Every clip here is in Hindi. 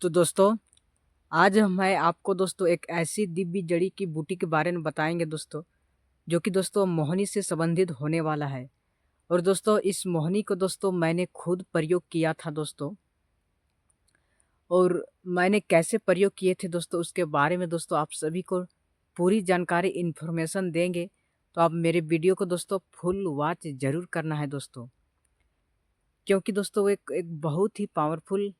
तो दोस्तों, आज मैं आपको दोस्तों एक ऐसी दिव्य जड़ी की बूटी के बारे में बताएँगे दोस्तों, जो कि दोस्तों मोहिनी से संबंधित होने वाला है। और दोस्तों इस मोहिनी को दोस्तों मैंने खुद प्रयोग किया था दोस्तों। और मैंने कैसे प्रयोग किए थे दोस्तों, उसके बारे में दोस्तों आप सभी को पूरी जानकारी इन्फॉर्मेशन देंगे। तो आप मेरे वीडियो को दोस्तों फुल वॉच ज़रूर करना है दोस्तों। क्योंकि दोस्तों वो एक एक बहुत ही पावरफुल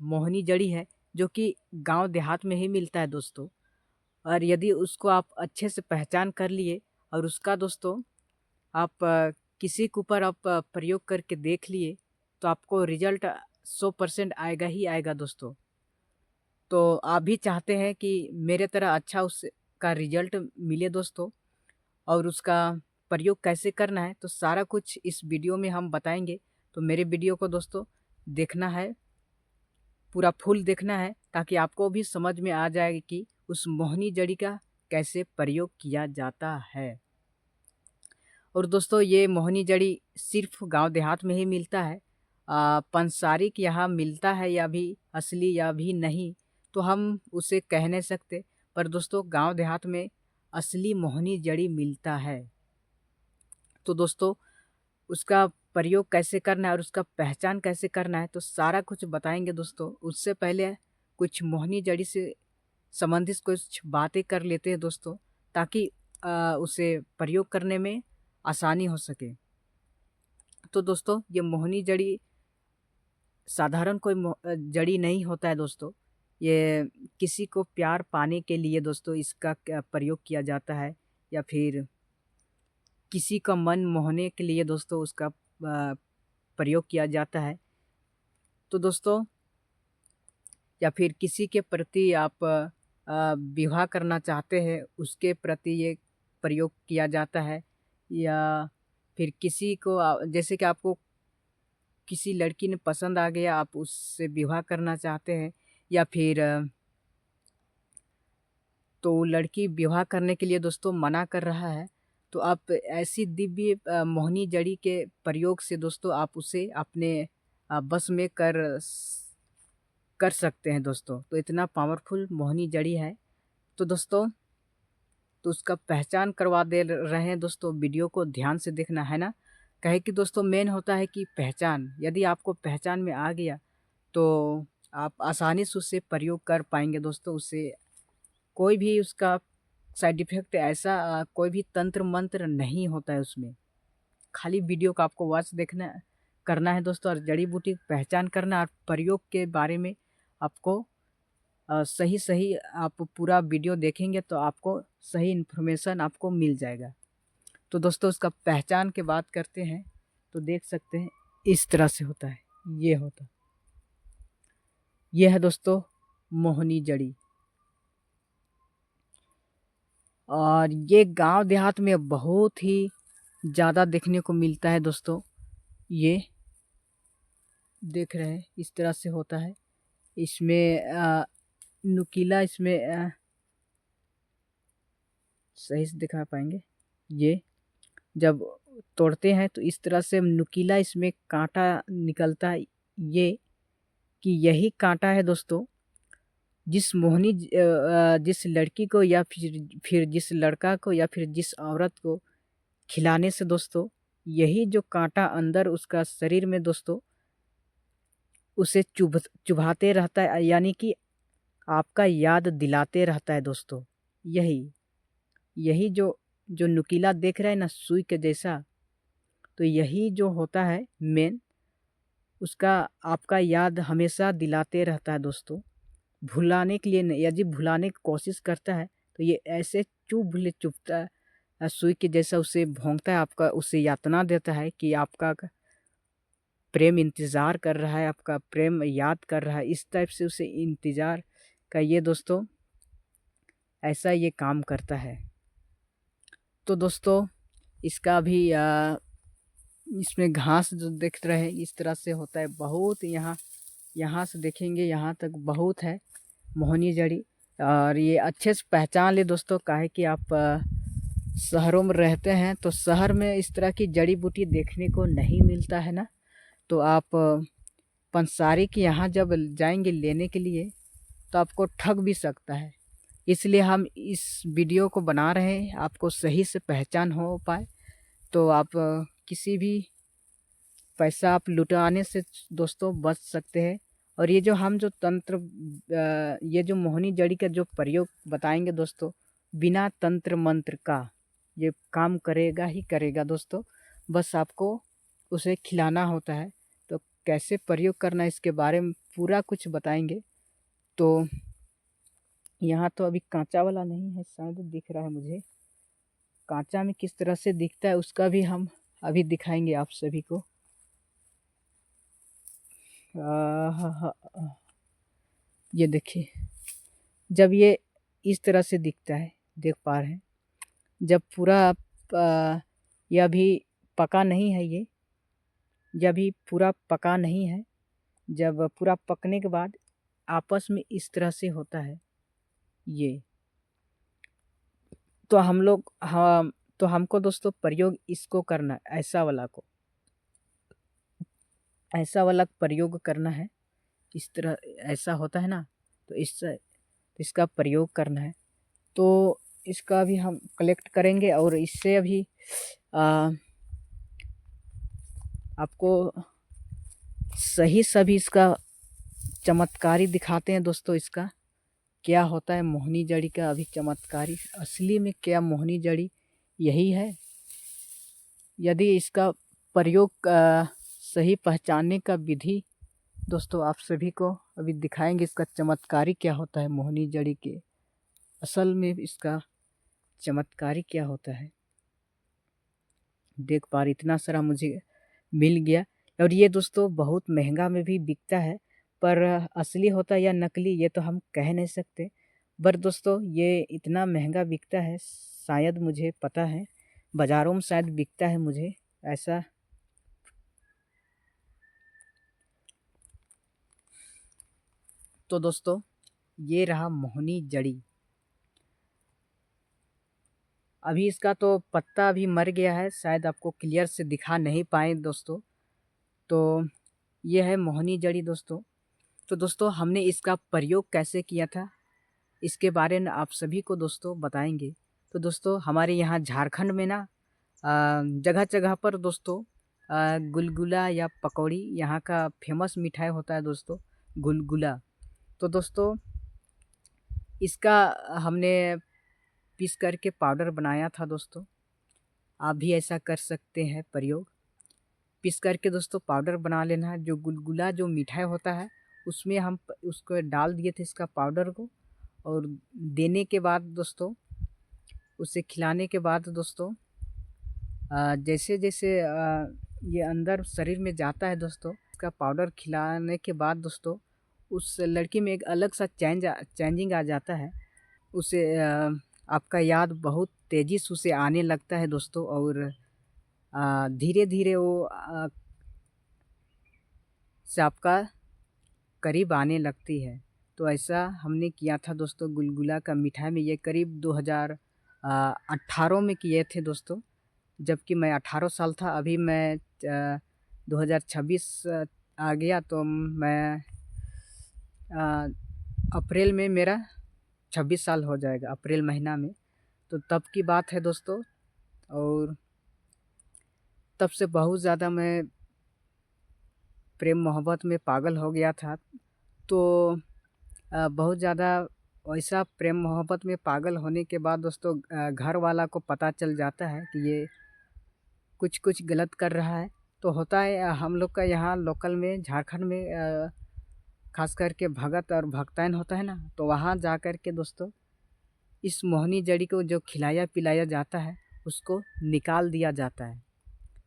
मोहिनी जड़ी है, जो कि गाँव देहात में ही मिलता है दोस्तों। और यदि उसको आप अच्छे से पहचान कर लिए और उसका दोस्तों आप किसी के ऊपर आप प्रयोग करके देख लिए, तो आपको रिज़ल्ट 100% आएगा ही आएगा दोस्तों। तो आप भी चाहते हैं कि मेरे तरह अच्छा उसका रिज़ल्ट मिले दोस्तों, और उसका प्रयोग कैसे करना है, तो सारा कुछ इस वीडियो में हम बताएँगे। तो मेरे वीडियो को दोस्तों देखना है, पूरा फुल देखना है, ताकि आपको भी समझ में आ जाए कि उस मोहिनी जड़ी का कैसे प्रयोग किया जाता है। और दोस्तों ये मोहिनी जड़ी सिर्फ गांव देहात में ही मिलता है। पंसारिक यहाँ मिलता है या भी असली या भी नहीं, तो हम उसे कह नहीं सकते। पर दोस्तों गांव देहात में असली मोहिनी जड़ी मिलता है। तो दोस्तों उसका प्रयोग कैसे करना है और उसका पहचान कैसे करना है, तो सारा कुछ बताएँगे दोस्तों। उससे पहले कुछ मोहिनी जड़ी से संबंधित कुछ बातें कर लेते हैं दोस्तों, ताकि उसे प्रयोग करने में आसानी हो सके। तो दोस्तों ये मोहिनी जड़ी साधारण कोई जड़ी नहीं होता है दोस्तों। ये किसी को प्यार पाने के लिए दोस्तों इसका प्रयोग किया जाता है, या फिर किसी का मन मोहने के लिए दोस्तों उसका प्रयोग किया जाता है। तो दोस्तों या फिर किसी के प्रति आप विवाह करना चाहते हैं, उसके प्रति ये प्रयोग किया जाता है। या फिर किसी को जैसे कि आपको किसी लड़की ने पसंद आ गया, आप उससे विवाह करना चाहते हैं, या फिर तो लड़की विवाह करने के लिए दोस्तों मना कर रहा है, तो आप ऐसी दिव्य मोहिनी जड़ी के प्रयोग से दोस्तों आप उसे अपने बस में कर सकते हैं दोस्तों। तो इतना पावरफुल मोहिनी जड़ी है। तो दोस्तों तो उसका पहचान करवा दे रहे हैं दोस्तों, वीडियो को ध्यान से देखना है ना। कहे कि दोस्तों मेन होता है कि पहचान, यदि आपको पहचान में आ गया, तो आप आसानी से उससे प्रयोग कर पाएंगे दोस्तों। उससे कोई भी उसका साइड इफ़ेक्ट ऐसा कोई भी तंत्र मंत्र नहीं होता है उसमें। खाली वीडियो को आपको वॉच देखना करना है दोस्तों, और जड़ी बूटी की पहचान करना और प्रयोग के बारे में आपको सही आप पूरा वीडियो देखेंगे तो आपको सही इन्फॉर्मेशन आपको मिल जाएगा। तो दोस्तों उसका पहचान की बात करते हैं, तो देख सकते हैं इस तरह से होता है। ये है दोस्तों मोहिनी जड़ी। और ये गांव देहात में बहुत ही ज़्यादा देखने को मिलता है दोस्तों। ये देख रहे हैं इस तरह से होता है। इसमें नुकीला, इसमें सही से दिखा पाएंगे। ये जब तोड़ते हैं तो इस तरह से नुकीला इसमें कांटा निकलता है। ये कि यही कांटा है दोस्तों, जिस लड़की को या फिर जिस लड़का को या फिर जिस औरत को खिलाने से दोस्तों, यही जो कांटा अंदर उसका शरीर में दोस्तों उसे चुभाते रहता है, यानी कि आपका याद दिलाते रहता है दोस्तों। यही यही जो जो नुकीला देख रहे हैं ना सुई के जैसा, तो यही जो होता है मेन, उसका आपका याद हमेशा दिलाते रहता है दोस्तों। भुलाने के लिए नहीं, यदि भुलाने की कोशिश करता है तो ये ऐसे चुभता है, सुई के जैसा उसे भोंकता है, आपका उसे यातना देता है कि आपका प्रेम इंतज़ार कर रहा है, आपका प्रेम याद कर रहा है। इस टाइप से उसे इंतज़ार का ये दोस्तों ऐसा ये काम करता है। तो दोस्तों इसका भी इसमें घास जो देख रहे हैं इस तरह से होता है। बहुत यहाँ यहाँ से देखेंगे यहाँ तक बहुत है मोहिनी जड़ी। और ये अच्छे से पहचान ले दोस्तों, काहे कि आप शहरों में रहते हैं, तो शहर में इस तरह की जड़ी बूटी देखने को नहीं मिलता है ना। तो आप पंसारी के यहाँ जब जाएंगे लेने के लिए तो आपको ठग भी सकता है। इसलिए हम इस वीडियो को बना रहे हैं, आपको सही से पहचान हो पाए, तो आप किसी भी पैसा आप लुटाने से दोस्तों बच सकते हैं। और ये जो हम जो तंत्र ये जो मोहनी जड़ी का जो प्रयोग बताएंगे दोस्तों, बिना तंत्र मंत्र का ये काम करेगा ही करेगा दोस्तों। बस आपको उसे खिलाना होता है। तो कैसे प्रयोग करना है इसके बारे में पूरा कुछ बताएंगे। तो यहाँ तो अभी कांचा वाला नहीं है, शायद दिख रहा है मुझे। कांचा में किस तरह से दिखता है उसका भी हम अभी दिखाएंगे आप सभी को। ये देखिए, जब ये इस तरह से दिखता है, देख पा रहे हैं, जब पूरा ये अभी पका नहीं है, ये अभी पूरा पका नहीं है। जब पूरा पकने के बाद आपस में इस तरह से होता है ये, तो हम लोग तो हमको दोस्तों प्रयोग इसको करना, ऐसा वाला प्रयोग करना है। इस तरह ऐसा होता है ना, तो इसका प्रयोग करना है। तो इसका भी हम कलेक्ट करेंगे और इससे अभी आपको सभी इसका चमत्कारी दिखाते हैं दोस्तों। इसका क्या होता है मोहनी जड़ी का अभी चमत्कारी, असली में क्या मोहनी जड़ी यही है। यदि इसका प्रयोग सही पहचानने का विधि दोस्तों आप सभी को अभी दिखाएंगे। इसका चमत्कारी क्या होता है मोहनी जड़ी के, असल में इसका चमत्कारी क्या होता है। देख पा रहे इतना सारा मुझे मिल गया। और ये दोस्तों बहुत महंगा में भी बिकता है, पर असली होता है या नकली ये तो हम कह नहीं सकते। पर दोस्तों ये इतना महंगा बिकता है, शायद मुझे पता है बाज़ारों में शायद बिकता है मुझे ऐसा। तो दोस्तों ये रहा मोहनी जड़ी। अभी इसका तो पत्ता अभी मर गया है, शायद आपको क्लियर से दिखा नहीं पाए दोस्तों। तो ये है मोहनी जड़ी दोस्तों। तो दोस्तों हमने इसका प्रयोग कैसे किया था इसके बारे में आप सभी को दोस्तों बताएंगे। तो दोस्तों हमारे यहाँ झारखंड में ना जगह जगह पर दोस्तों गुलगुला या पकौड़ी यहाँ का फेमस मिठाई होता है दोस्तों, गुलगुला। तो दोस्तों इसका हमने पीस करके पाउडर बनाया था दोस्तों। आप भी ऐसा कर सकते हैं प्रयोग, पीस करके दोस्तों पाउडर बना लेना है। जो गुलगुला जो मिठाई होता है उसमें हम उसको डाल दिए थे इसका पाउडर को, और देने के बाद दोस्तों उसे खिलाने के बाद दोस्तों जैसे जैसे ये अंदर शरीर में जाता है दोस्तों, इसका पाउडर खिलाने के बाद दोस्तों उस लड़की में एक अलग सा चेंजिंग आ जाता है। उसे आपका याद बहुत तेज़ी से उसे आने लगता है दोस्तों, और धीरे धीरे वो से आपका करीब आने लगती है। तो ऐसा हमने किया था दोस्तों गुलगुला का मिठाई में। ये करीब 2018 में किए थे दोस्तों, जबकि मैं 18 साल था। अभी मैं 2026 आ गया, तो मैं अप्रैल में मेरा 26 साल हो जाएगा, अप्रैल महीना में। तो तब की बात है दोस्तों, और तब से बहुत ज़्यादा मैं प्रेम मोहब्बत में पागल हो गया था। तो बहुत ज़्यादा वैसा प्रेम मोहब्बत में पागल होने के बाद दोस्तों घर वाला को पता चल जाता है कि ये कुछ कुछ गलत कर रहा है। तो होता है हम लोग का यहाँ लोकल में झारखंड में खास करके भगत और भक्तायन होता है ना, तो वहाँ जा कर के दोस्तों इस मोहनी जड़ी को जो खिलाया पिलाया जाता है उसको निकाल दिया जाता है।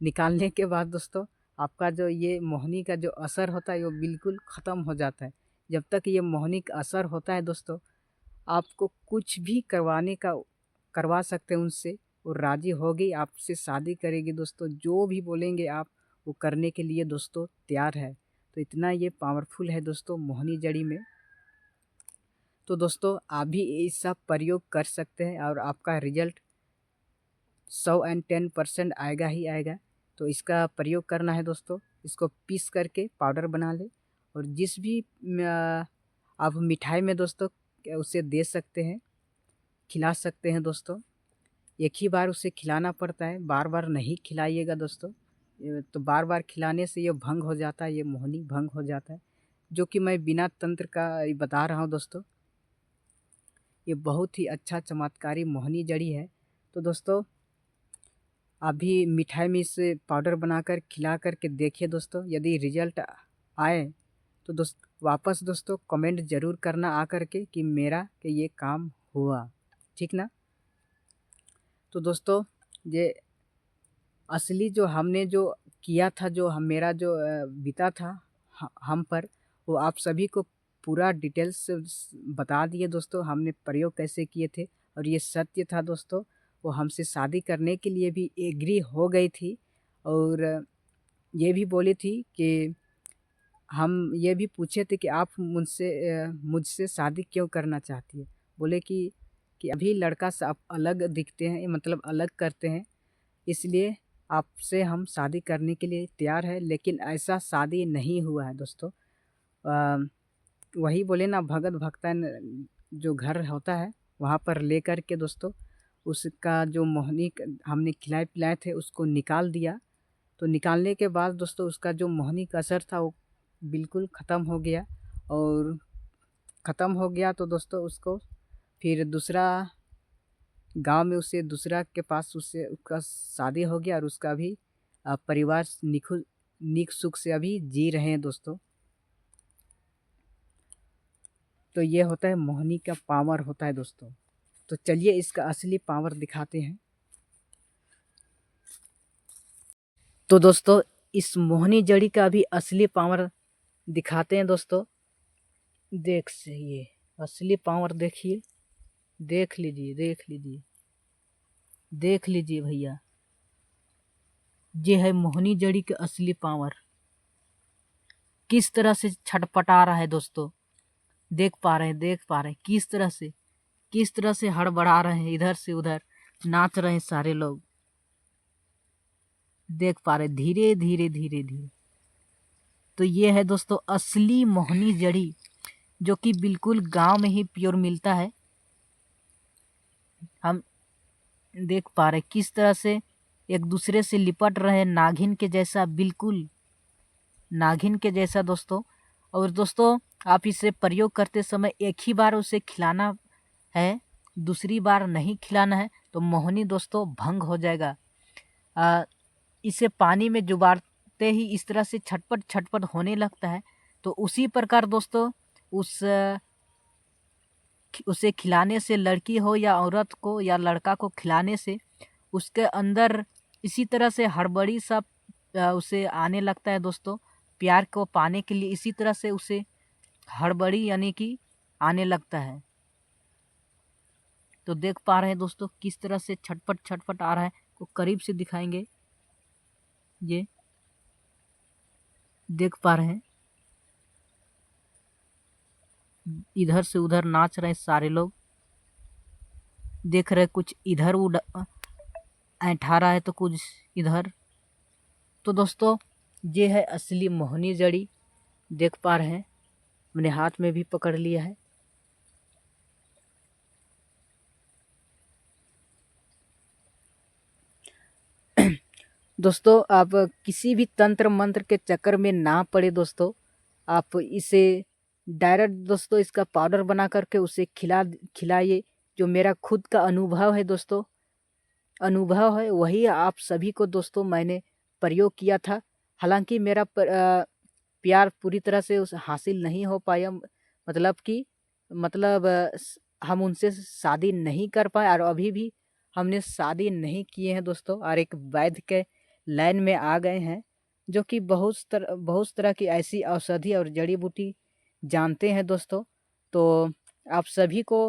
निकालने के बाद दोस्तों आपका जो ये मोहनी का जो असर होता है वो बिल्कुल ख़त्म हो जाता है। जब तक ये मोहनी का असर होता है दोस्तों, आपको कुछ भी करवा सकते हैं उनसे, वो राज़ी होगी, आपसे शादी करेगी दोस्तों। जो भी बोलेंगे आप वो करने के लिए दोस्तों तैयार है। तो इतना ये पावरफुल है दोस्तों मोहनी जड़ी में। तो दोस्तों आप भी इसका प्रयोग कर सकते हैं और आपका रिजल्ट 110% आएगा ही आएगा। तो इसका प्रयोग करना है दोस्तों, इसको पीस करके पाउडर बना ले और जिस भी आप मिठाई में दोस्तों उसे दे सकते हैं, खिला सकते हैं दोस्तों। एक ही बार उसे खिलाना पड़ता है, बार-बार नहीं खिलाइएगा दोस्तों। तो बार-बार खिलाने से ये भंग हो जाता है, ये मोहनी भंग हो जाता है, जो कि मैं बिना तंत्र का बता रहा हूँ दोस्तों। ये बहुत ही अच्छा चमत्कारी मोहनी जड़ी है। तो दोस्तों आप भी मिठाई में इसे पाउडर बनाकर खिला कर के देखिए दोस्तों। यदि रिज़ल्ट आए तो वापस दोस्तों कमेंट ज़रूर करना आकर के कि मेरा कि ये काम हुआ, ठीक ना? तो दोस्तों ये असली जो हमने जो किया था, जो मेरा जो बीता था हम पर, वो आप सभी को पूरा डिटेल्स से बता दिए दोस्तों। हमने प्रयोग कैसे किए थे और ये सत्य था दोस्तों। वो हमसे शादी करने के लिए भी एग्री हो गई थी और ये भी बोली थी कि हम ये भी पूछे थे कि आप मुझसे शादी क्यों करना चाहती है? बोले कि अभी लड़का से आप अलग दिखते हैं, मतलब अलग करते हैं, इसलिए आपसे हम शादी करने के लिए तैयार हैं। लेकिन ऐसा शादी नहीं हुआ है दोस्तों। अ, वही बोले ना, भगत भक्तन जो घर होता है वहाँ पर लेकर के दोस्तों उसका जो मोहनी हमने खिलाए पिलाए थे उसको निकाल दिया। तो निकालने के बाद दोस्तों उसका जो मोहनी का असर था वो बिल्कुल ख़त्म हो गया। और ख़त्म हो गया तो दोस्तों उसको फिर दूसरा गांव में उसे दूसरा के पास उससे उसका शादी हो गया और उसका भी परिवार निक सुख से अभी जी रहे हैं दोस्तों। तो ये होता है मोहनी का पावर होता है दोस्तों। तो चलिए इसका असली पावर दिखाते हैं। तो दोस्तों इस मोहनी जड़ी का भी असली पावर दिखाते हैं दोस्तों। देख से ये असली पावर देखिए, देख लीजिए, देख लीजिए, देख लीजिए भैया, ये है मोहनी जड़ी का असली पावर। किस तरह से छटपटा रहा है दोस्तों, देख पा रहे हैं, देख पा रहे हैं किस तरह से हड़बड़ा रहे हैं, इधर से उधर नाच रहे हैं सारे लोग, देख पा रहे हैं, धीरे धीरे धीरे धीरे। तो ये है दोस्तों असली मोहनी जड़ी, जो कि बिल्कुल गांव में ही प्योर मिलता है। हम देख पा रहे किस तरह से एक दूसरे से लिपट रहे, नागिन के जैसा, बिल्कुल नागिन के जैसा दोस्तों। और दोस्तों आप इसे प्रयोग करते समय एक ही बार उसे खिलाना है, दूसरी बार नहीं खिलाना है, तो मोहनी दोस्तों भंग हो जाएगा। इसे पानी में जुबारते ही इस तरह से छटपट छटपट होने लगता है। तो उसी प्रकार दोस्तों उसे खिलाने से, लड़की हो या औरत को या लड़का को खिलाने से उसके अंदर इसी तरह से हड़बड़ी सा उसे आने लगता है दोस्तों। प्यार को पाने के लिए इसी तरह से उसे हड़बड़ी यानी कि आने लगता है। तो देख पा रहे हैं दोस्तों किस तरह से छटपट छटपट आ रहा है। को करीब से दिखाएंगे, ये देख पा रहे हैं, इधर से उधर नाच रहे हैं सारे लोग, देख रहे कुछ इधर ऐंठा रहा है तो कुछ इधर। तो दोस्तों ये है असली मोहनी जड़ी, देख पा रहे हैं, मैंने हाथ में भी पकड़ लिया है। दोस्तों आप किसी भी तंत्र मंत्र के चक्कर में ना पड़े दोस्तों। आप इसे डायरेक्ट दोस्तों इसका पाउडर बना करके उसे खिलाइए। जो मेरा खुद का अनुभव है दोस्तों, अनुभव है वही आप सभी को दोस्तों मैंने प्रयोग किया था। हालांकि मेरा प्यार पूरी तरह से उस हासिल नहीं हो पाया, मतलब कि हम उनसे शादी नहीं कर पाए और अभी भी हमने शादी नहीं किए हैं दोस्तों। और एक वैद्य के लाइन में आ गए हैं, जो कि बहुत तरह की ऐसी औषधि और जड़ी बूटी जानते हैं दोस्तों। तो आप सभी को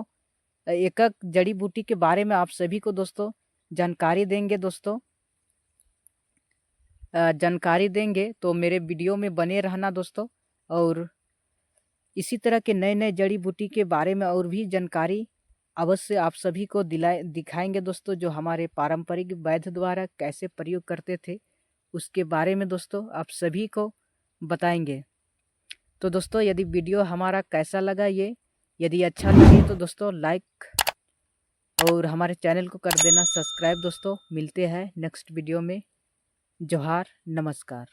एक एक जड़ी बूटी के बारे में आप सभी को दोस्तों जानकारी देंगे दोस्तों। जानकारी देंगे तो मेरे वीडियो में बने रहना दोस्तों। और इसी तरह के नए नए जड़ी बूटी के बारे में और भी जानकारी अवश्य आप सभी को दिखाएंगे दोस्तों। जो हमारे पारंपरिक वैद्य द्वारा कैसे प्रयोग करते थे उसके बारे में दोस्तों आप सभी को बताएंगे। तो दोस्तों यदि वीडियो हमारा कैसा लगा ये, यदि अच्छा लगे तो दोस्तों लाइक और हमारे चैनल को कर देना सब्सक्राइब। दोस्तों मिलते हैं नेक्स्ट वीडियो में। जोहार, नमस्कार।